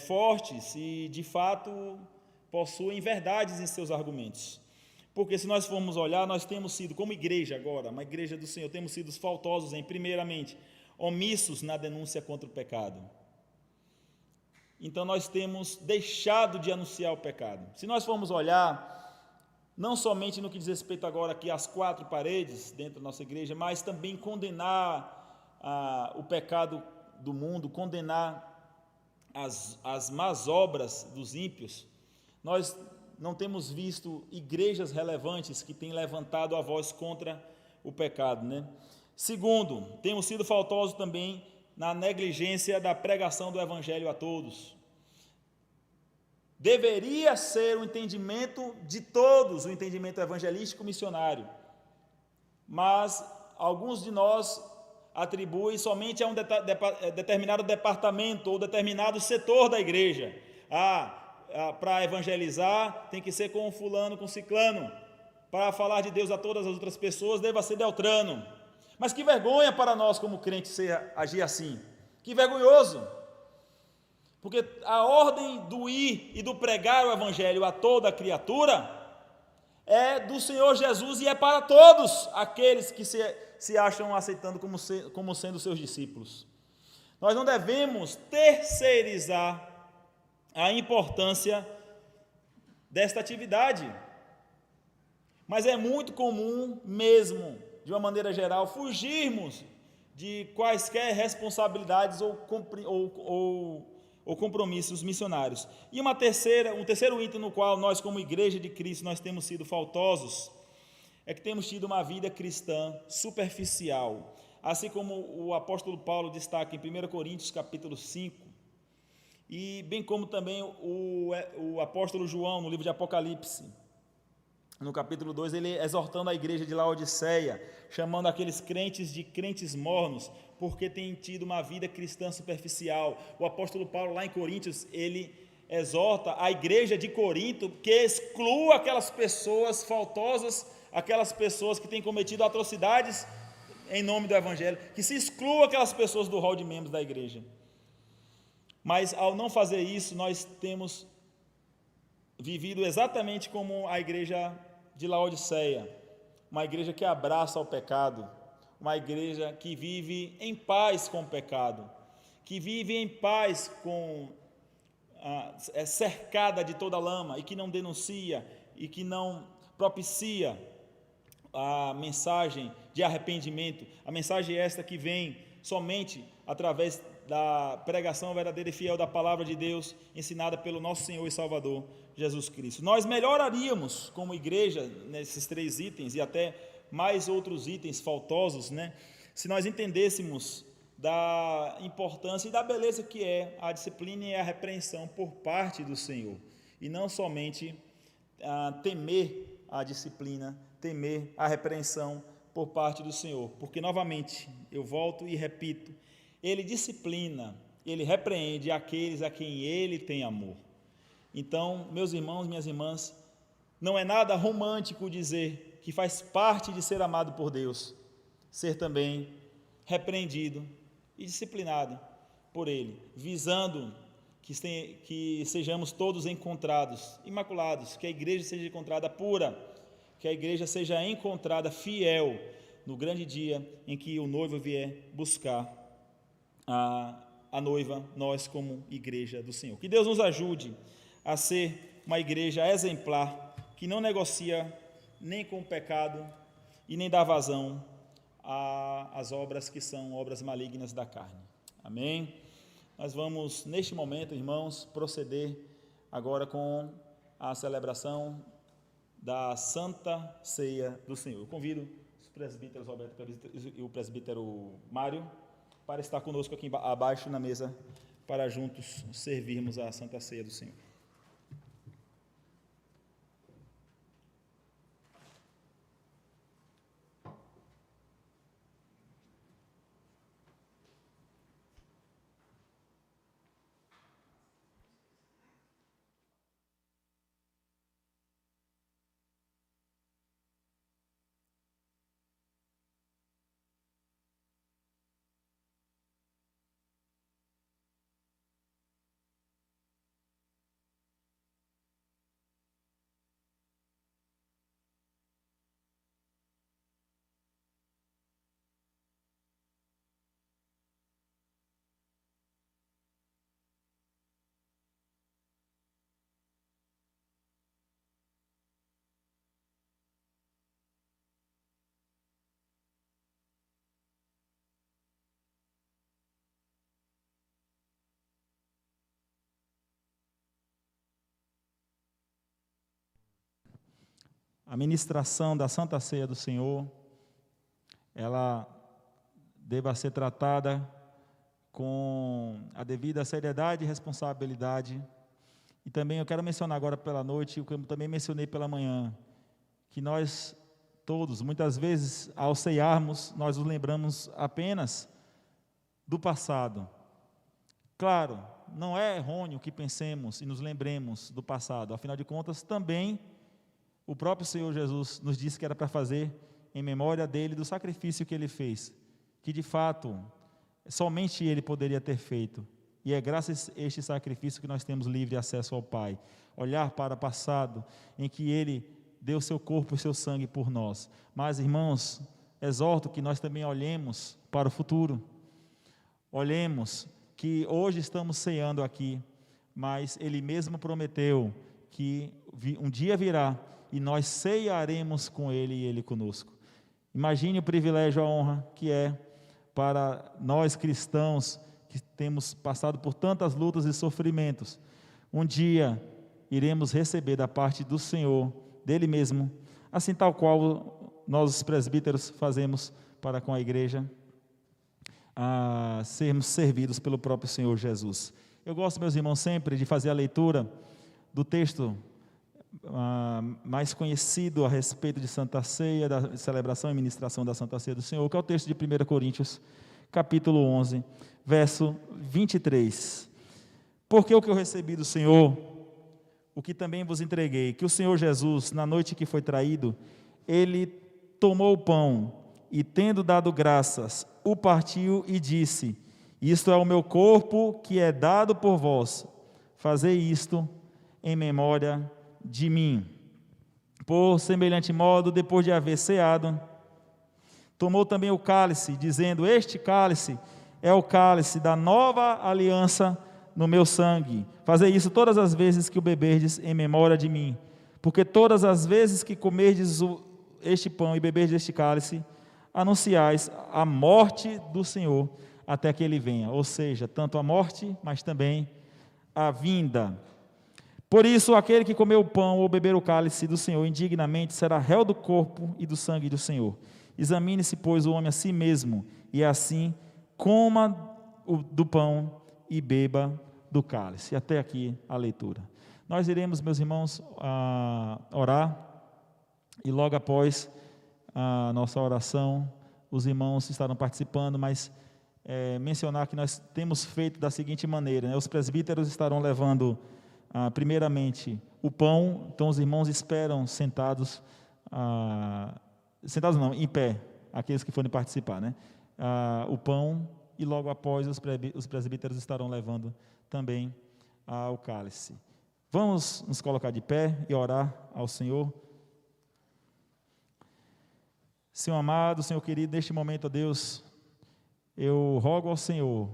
fortes e, de fato, possuem verdades em seus argumentos. Porque se nós formos olhar, nós temos sido, como igreja agora, uma igreja do Senhor, temos sido faltosos em, primeiramente, omissos na denúncia contra o pecado. Então nós temos deixado de anunciar o pecado. Se nós formos olhar, não somente no que diz respeito agora aqui às quatro paredes dentro da nossa igreja, mas também condenar o pecado do mundo, condenar as más obras dos ímpios, nós não temos visto igrejas relevantes que têm levantado a voz contra o pecado, né? Segundo, temos sido faltosos também na negligência da pregação do evangelho a todos. Deveria ser o entendimento de todos, o entendimento evangelístico missionário, mas alguns de nós atribuem somente a um determinado departamento ou determinado setor da igreja. Para evangelizar tem que ser com fulano, com ciclano, para falar de Deus a todas as outras pessoas deva ser Beltrano. Mas que vergonha para nós como crentes agir assim, que vergonhoso, porque a ordem do ir e do pregar o evangelho a toda a criatura é do Senhor Jesus e é para todos aqueles que se acham aceitando como sendo seus discípulos. Nós não devemos terceirizar a importância desta atividade, mas é muito comum mesmo, de uma maneira geral, fugirmos de quaisquer responsabilidades ou compromissos missionários. E um terceiro item no qual nós, como Igreja de Cristo, nós temos sido faltosos, é que temos tido uma vida cristã superficial, assim como o apóstolo Paulo destaca em 1 Coríntios capítulo 5, e bem como também o apóstolo João, no livro de Apocalipse, no capítulo 2, ele exortando a igreja de Laodiceia, chamando aqueles crentes de crentes mornos, porque têm tido uma vida cristã superficial. O apóstolo Paulo, lá em Coríntios, ele exorta a igreja de Corinto que exclua aquelas pessoas faltosas, aquelas pessoas que têm cometido atrocidades em nome do evangelho, que se exclua aquelas pessoas do rol de membros da igreja. Mas ao não fazer isso, nós temos vivido exatamente como a igreja de Laodiceia, uma igreja que abraça o pecado, uma igreja que vive em paz com o pecado, que vive em paz com cercada de toda lama, e que não denuncia, e que não propicia a mensagem de arrependimento, a mensagem esta que vem somente através da pregação verdadeira e fiel da palavra de Deus, ensinada pelo nosso Senhor e Salvador, Jesus Cristo. Nós melhoraríamos como igreja nesses 3 itens, e até mais outros itens faltosos, né? Se nós entendêssemos da importância e da beleza que é a disciplina e a repreensão por parte do Senhor, e não somente temer a disciplina, temer a repreensão por parte do Senhor, porque novamente, eu volto e repito, Ele disciplina, Ele repreende aqueles a quem Ele tem amor. Então, meus irmãos, minhas irmãs, não é nada romântico dizer que faz parte de ser amado por Deus, ser também repreendido e disciplinado por Ele, visando que sejamos todos encontrados, imaculados, que a igreja seja encontrada pura, que a igreja seja encontrada fiel no grande dia em que o noivo vier buscar a noiva, nós como igreja do Senhor. Que Deus nos ajude a ser uma igreja exemplar, que não negocia nem com o pecado e nem dá vazão às obras que são obras malignas da carne. Amém? Nós vamos, neste momento, irmãos, proceder agora com a celebração da Santa Ceia do Senhor. Eu convido os presbíteros Roberto e o presbítero Mário para estar conosco aqui abaixo na mesa, para juntos servirmos a Santa Ceia do Senhor. A ministração da Santa Ceia do Senhor, ela deva ser tratada com a devida seriedade e responsabilidade. E também eu quero mencionar agora pela noite, o que eu também mencionei pela manhã, que nós todos, muitas vezes, ao ceiarmos, nós nos lembramos apenas do passado. Claro, não é errôneo que pensemos e nos lembremos do passado, afinal de contas, também o próprio Senhor Jesus nos disse que era para fazer em memória dele, do sacrifício que ele fez, que de fato, somente ele poderia ter feito, e é graças a este sacrifício que nós temos livre acesso ao Pai, olhar para o passado, em que ele deu seu corpo e seu sangue por nós. Mas, irmãos, exorto que nós também olhemos para o futuro, olhemos que hoje estamos ceando aqui, mas ele mesmo prometeu que um dia virá, e nós ceiaremos com ele e ele conosco. Imagine o privilégio, a honra que é para nós cristãos, que temos passado por tantas lutas e sofrimentos, um dia iremos receber da parte do Senhor, dele mesmo, assim tal qual nós os presbíteros fazemos para com a igreja, a sermos servidos pelo próprio Senhor Jesus. Eu gosto, meus irmãos, sempre de fazer a leitura do texto mais conhecido a respeito de Santa Ceia, da celebração e ministração da Santa Ceia do Senhor, que é o texto de 1 Coríntios, capítulo 11, verso 23. Porque o que eu recebi do Senhor, o que também vos entreguei, que o Senhor Jesus, na noite que foi traído, ele tomou o pão e, tendo dado graças, o partiu e disse: isto é o meu corpo que é dado por vós, fazei isto em memória de mim. Por semelhante modo, depois de haver ceado, tomou também o cálice, dizendo: este cálice é o cálice da nova aliança no meu sangue. Fazei isso todas as vezes que o beberdes em memória de mim. Porque todas as vezes que comerdes este pão e beberdes este cálice, anunciais a morte do Senhor até que Ele venha. Ou seja, tanto a morte, mas também a vinda. Por isso, aquele que comer o pão ou beber o cálice do Senhor indignamente será réu do corpo e do sangue do Senhor. Examine-se, pois, o homem a si mesmo, e assim coma do pão e beba do cálice. Até aqui a leitura. Nós iremos, meus irmãos, orar, e logo após a nossa oração, os irmãos estarão participando, mas mencionar que nós temos feito da seguinte maneira, né? Os presbíteros estarão levando primeiramente o pão, então os irmãos esperam sentados não, em pé, aqueles que forem participar, né? O pão, e logo após os presbíteros estarão levando também o cálice. Vamos nos colocar de pé e orar ao Senhor. Senhor amado, Senhor querido, neste momento, ó Deus, eu rogo ao Senhor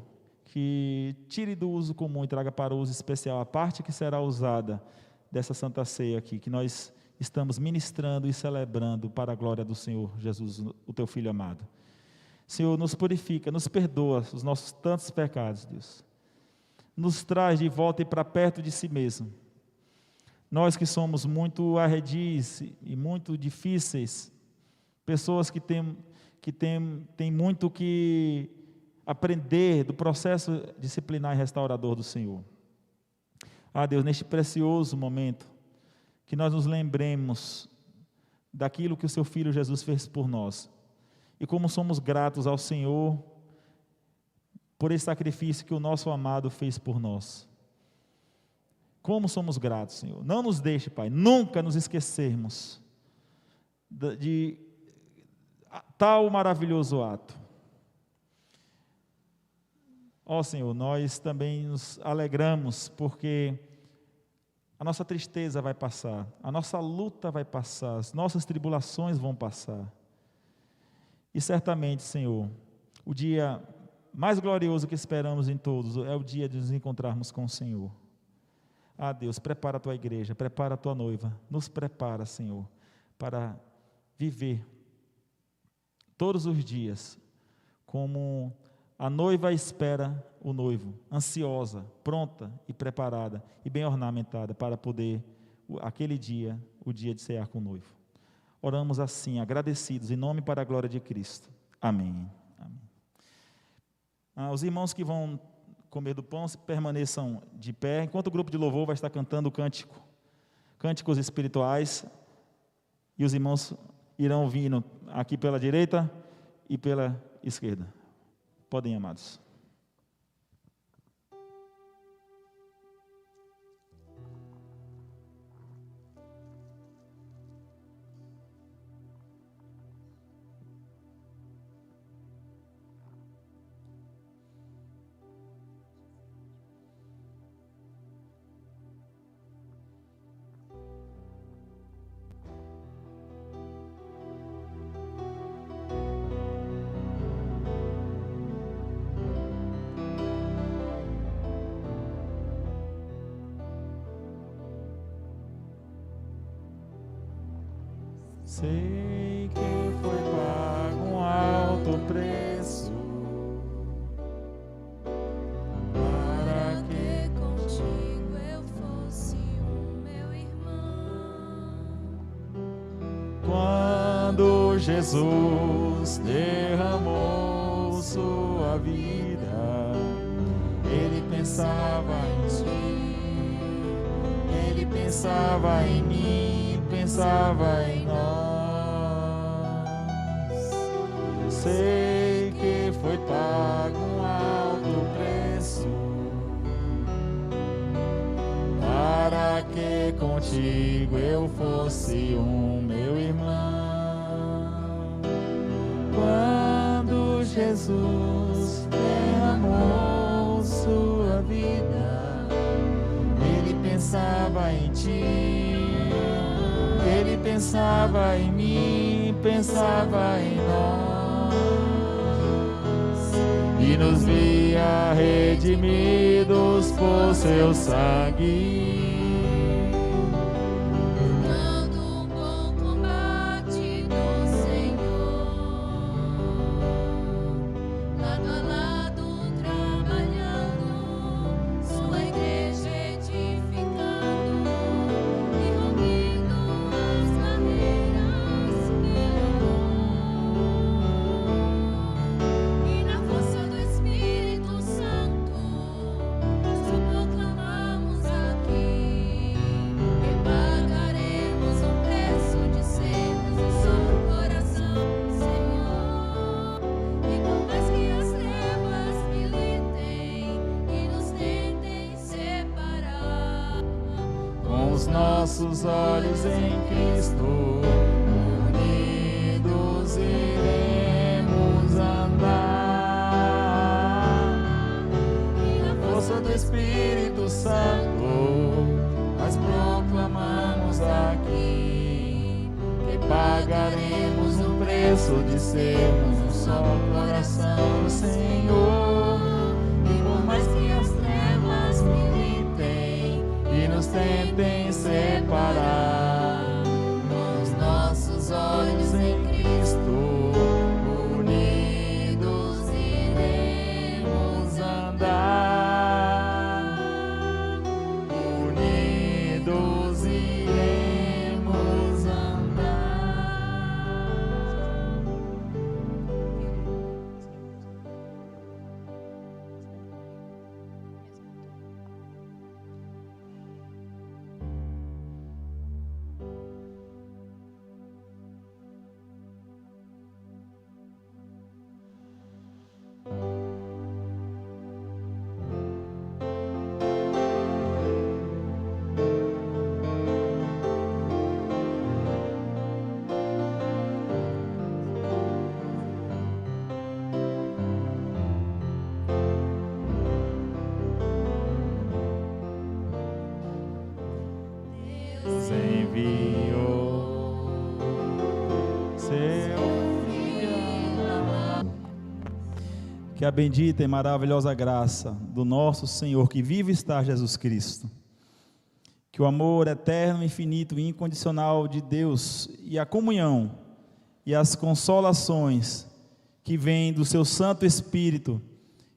que tire do uso comum e traga para o uso especial a parte que será usada dessa Santa Ceia aqui, que nós estamos ministrando e celebrando para a glória do Senhor Jesus, o Teu Filho amado. Senhor, nos purifica, nos perdoa os nossos tantos pecados, Deus. Nos traz de volta e para perto de Si mesmo. Nós que somos muito arredios e muito difíceis, pessoas que têm muito que aprender do processo disciplinar e restaurador do Senhor. Deus, neste precioso momento, que nós nos lembremos daquilo que o Seu Filho Jesus fez por nós, e como somos gratos ao Senhor por esse sacrifício que o nosso amado fez por nós. Como somos gratos, Senhor. Não nos deixe, Pai, nunca nos esquecermos de tal maravilhoso ato. Ó Senhor, nós também nos alegramos porque a nossa tristeza vai passar, a nossa luta vai passar, as nossas tribulações vão passar. E certamente, Senhor, o dia mais glorioso que esperamos em todos é o dia de nos encontrarmos com o Senhor. Deus, prepara a Tua igreja, prepara a Tua noiva, nos prepara, Senhor, para viver todos os dias como a noiva espera o noivo, ansiosa, pronta e preparada e bem ornamentada para poder, aquele dia, o dia de cear com o noivo. Oramos assim, agradecidos, em nome e para a glória de Cristo. Amém. Amém. Os irmãos que vão comer do pão, permaneçam de pé, enquanto o grupo de louvor vai estar cantando o cânticos espirituais, e os irmãos irão vindo aqui pela direita e pela esquerda. Podem, amados. Sei que foi pago um alto preço para que contigo eu fosse o meu irmão. Quando Jesus derramou sua vida, Ele pensava em ti, Ele pensava em mim, pensava em nós. Sei que foi pago um alto preço para que contigo eu fosse um meu irmão. Quando Jesus derramou sua vida, Ele pensava em ti, Ele pensava em mim, pensava em nós, e nos viu dia redimidos por seu sangue. Nossos olhos em Cristo, unidos iremos andar, e na força do Espírito Santo, nós proclamamos aqui, que pagaremos o preço de sermos um só coração do Senhor, e por mais que as trevas militem e nos tentem separar, com os nossos olhos em Cristo, unidos iremos andar, unidos iremos andar. Deus enviou seu Filho amado. Que a bendita e maravilhosa graça do nosso Senhor, que vive está Jesus Cristo, que o amor eterno, infinito e incondicional de Deus e a comunhão e as consolações que vêm do seu Santo Espírito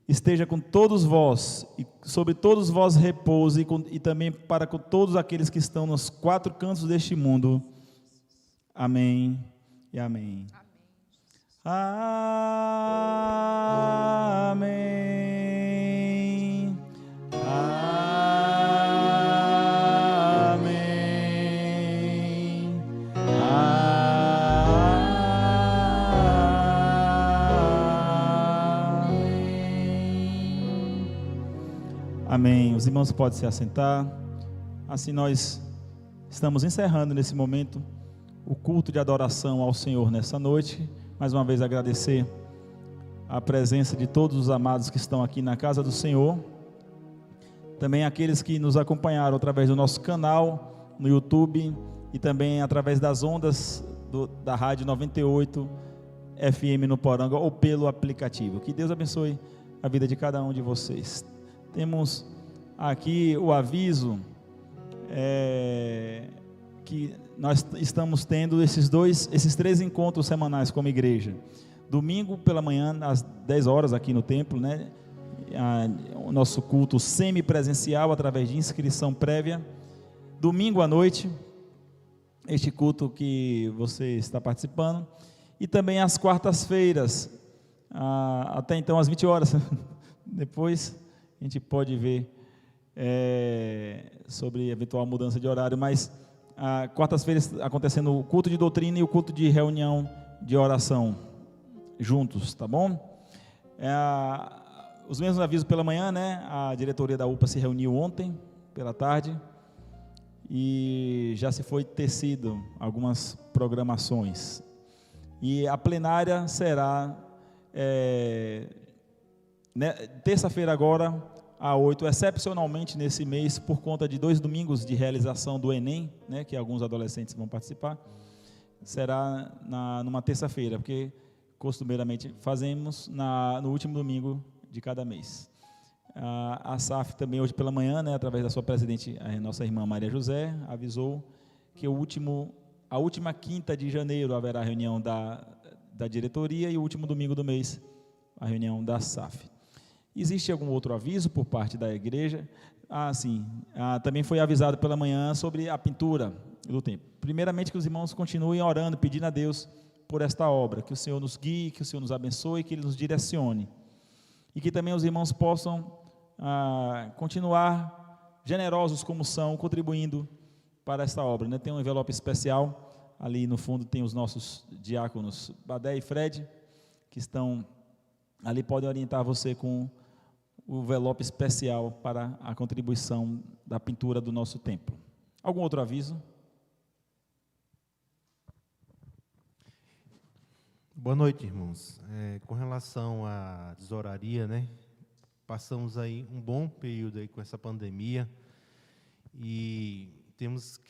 esteja com todos vós e sobre todos vós repouse e também para com todos aqueles que estão nos quatro cantos deste mundo. Amém e amém. Amém. Amém. Amém. Os irmãos podem se assentar. Assim nós estamos encerrando nesse momento o culto de adoração ao Senhor nessa noite. Mais uma vez agradecer a presença de todos os amados que estão aqui na casa do Senhor. Também aqueles que nos acompanharam através do nosso canal no YouTube e também através das ondas da Rádio 98 FM no Poranga ou pelo aplicativo. Que Deus abençoe a vida de cada um de vocês. Temos aqui o aviso que nós estamos tendo esses 3 encontros semanais como igreja. Domingo pela manhã, às 10 horas aqui no templo, né? O nosso culto semipresencial através de inscrição prévia. Domingo à noite, este culto que você está participando. E também às quartas-feiras, até então às 20 horas. Depois a gente pode ver sobre eventual mudança de horário, mas quartas-feiras acontecendo o culto de doutrina e o culto de reunião de oração juntos, tá bom? Os mesmos avisos pela manhã, né? A diretoria da UPA se reuniu ontem pela tarde e já se foi tecido algumas programações, e a plenária será terça-feira agora, a 8, excepcionalmente nesse mês, por conta de 2 domingos de realização do Enem, né, que alguns adolescentes vão participar, será numa terça-feira, porque costumeiramente fazemos no último domingo de cada mês. A SAF também hoje pela manhã, né, através da sua presidente, a nossa irmã Maria José, avisou que a última quinta de janeiro haverá a reunião da diretoria e o último domingo do mês a reunião da SAF. Existe algum outro aviso por parte da igreja? Sim, também foi avisado pela manhã sobre a pintura do templo. Primeiramente, que os irmãos continuem orando, pedindo a Deus por esta obra, que o Senhor nos guie, que o Senhor nos abençoe, que Ele nos direcione. E que também os irmãos possam continuar generosos como são, contribuindo para esta obra, né? Tem um envelope especial, ali no fundo tem os nossos diáconos Badé e Fred, que estão ali, podem orientar você com o envelope especial para a contribuição da pintura do nosso templo. Algum outro aviso? Boa noite, irmãos. Com relação à tesouraria, né? Passamos aí um bom período aí com essa pandemia e tivemos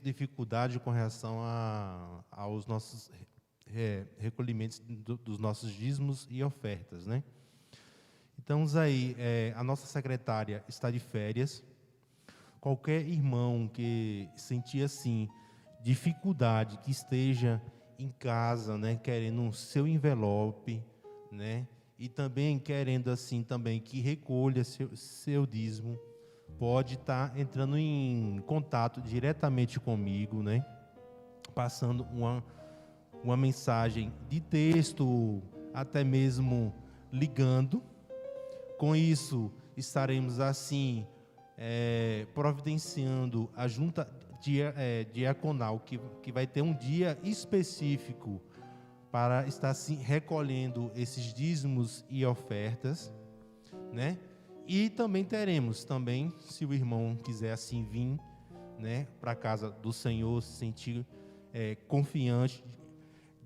dificuldade com relação aos nossos recolhimentos dos nossos dízimos e ofertas, né? Então, aí, a nossa secretária está de férias. Qualquer irmão que sentir assim dificuldade, que esteja em casa, né, querendo o seu envelope, né, e também querendo assim também que recolha seu dízimo, pode estar entrando em contato diretamente comigo, né, passando uma mensagem de texto, até mesmo ligando. Com isso, estaremos assim providenciando a junta diaconal, que vai ter um dia específico para estar assim, recolhendo esses dízimos e ofertas, né? E também teremos, se o irmão quiser assim vir, né, para a casa do Senhor, se sentir confiante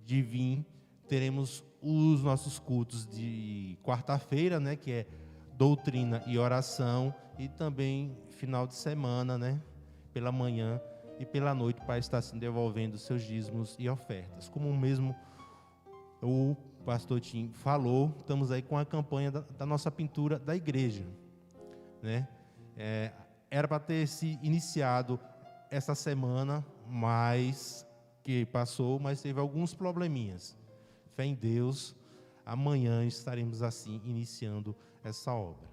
de vir, teremos os nossos cultos de quarta-feira, né, que é doutrina e oração, e também final de semana, né, pela manhã e pela noite, para estar se devolvendo seus dízimos e ofertas. Como mesmo o pastor Tim falou, estamos aí com a campanha da nossa pintura da igreja, né? Era para ter se iniciado essa semana, mas teve alguns probleminhas. Fé em Deus, amanhã estaremos assim iniciando essa obra.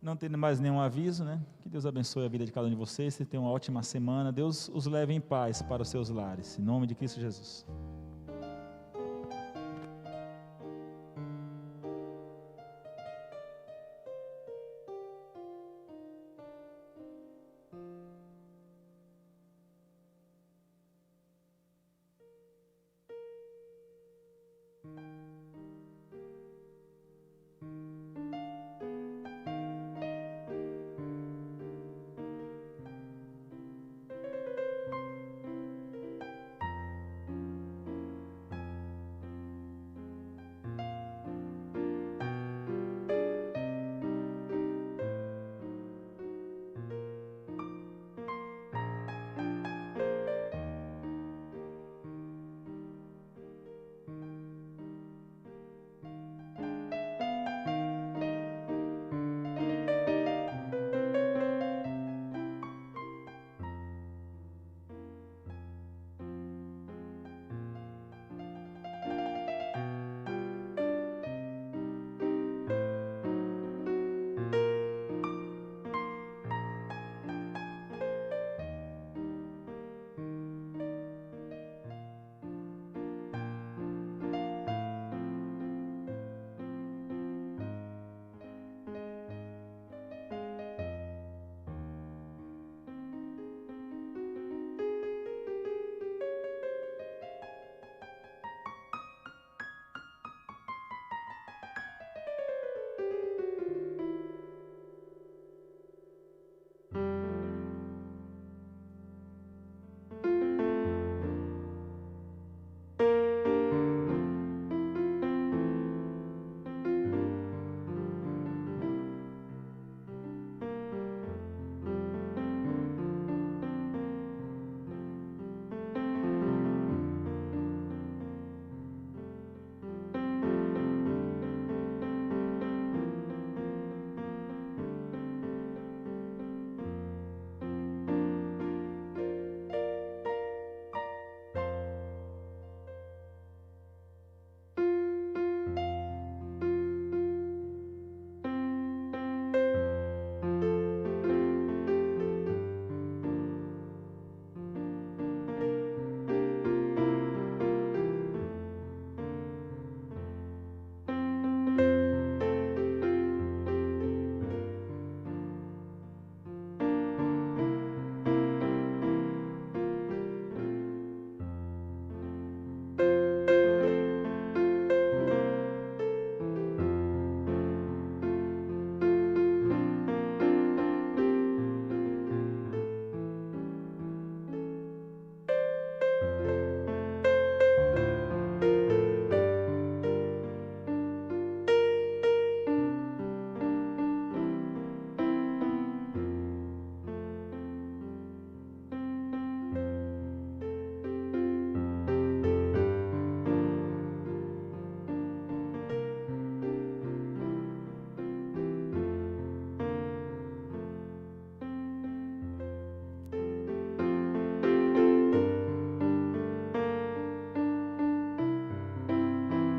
Não tendo mais nenhum aviso, né? Que Deus abençoe a vida de cada um de vocês. Vocês tenham uma ótima semana. Deus os leve em paz para os seus lares. Em nome de Cristo Jesus.